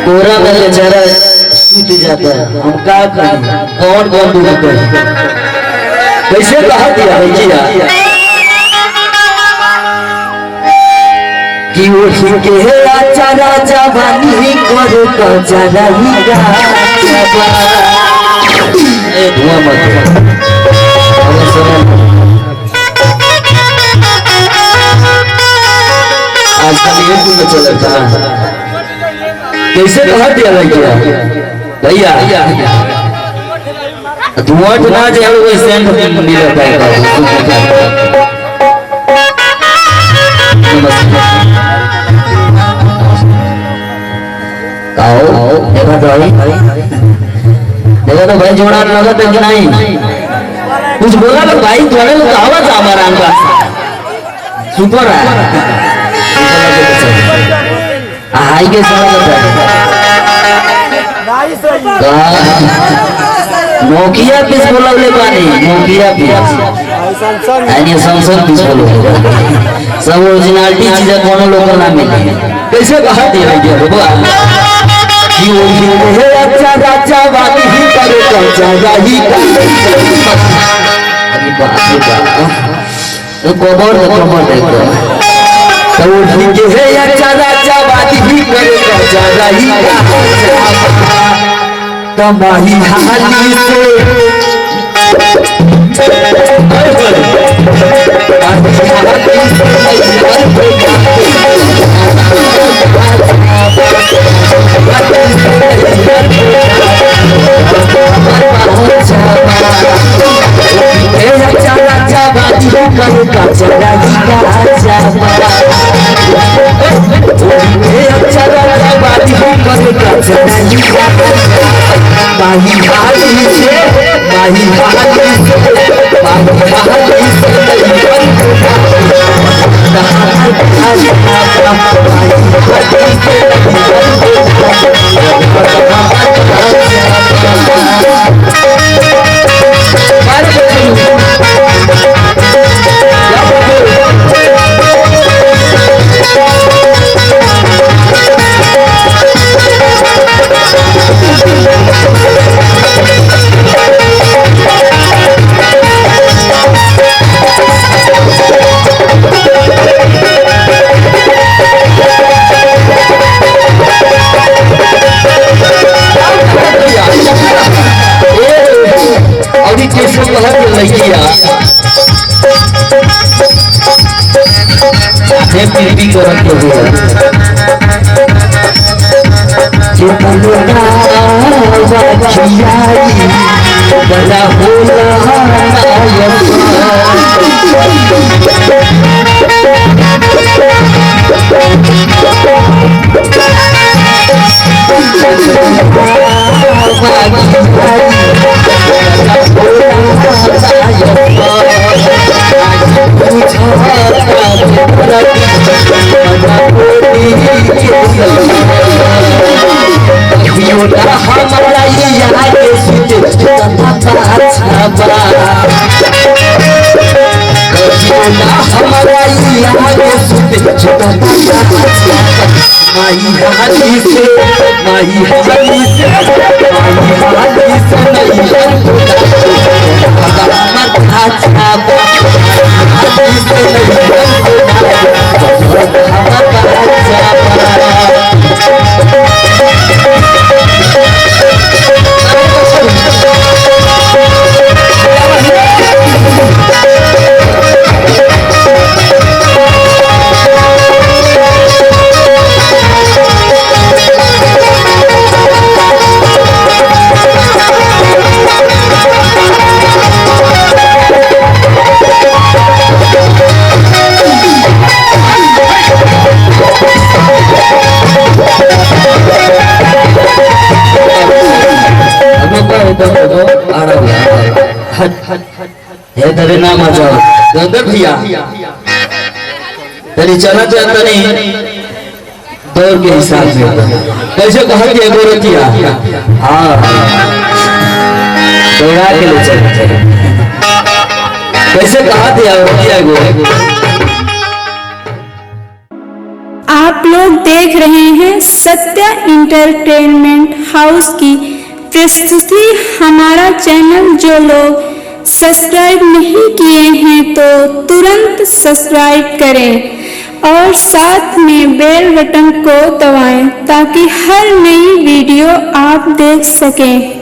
कोरा में बेचारा टूट जाता है। हम क्या करें, कौन कौन डूबते हैं, कैसे कहा दिया भैया कि वो के राजा राजा बानी करो तो जरा ही धुआं मत आज ये कुल चलता कैसे कहा दिया भैया धुआं ना जाए वो सेंट नहीं रहता है। देखा तो भाई जोड़ा लगा था कि नहीं, कुछ बोला तो भाई थोड़े लोग आवाज हमारा अंका सुपर है हाई के साथ नोकिया पीस बोला ले पानी नोकिया पीस यानी सैमसंग पीस बोलो सब ओरिजिनलिटी चीजें कोनो लोग ना मिले। कैसे कहा दिया गया बाबा कि वो है अच्छा राजा वाली ही करे कच्चा राही का अरे बाप रे बाप तो कबर देखो तो वो है अच्छा राजा वाली ही करे कच्चा राही का तमाही हाली से बड़ा होला हे तेरे नाम आ जाओ गंदर भैया तेरी चला जाता नहीं दौर के हिसाब से कैसे कहा कि गोरतिया हाँ दौड़ा के ले चल कैसे कहा दिया गो आप लोग देख रहे हैं सत्या इंटरटेनमेंट हाउस की प्रस्तुति। हमारा चैनल जो लोग सब्सक्राइब नहीं किए हैं तो तुरंत सब्सक्राइब करें और साथ में बेल बटन को दबाएं ताकि हर नई वीडियो आप देख सकें।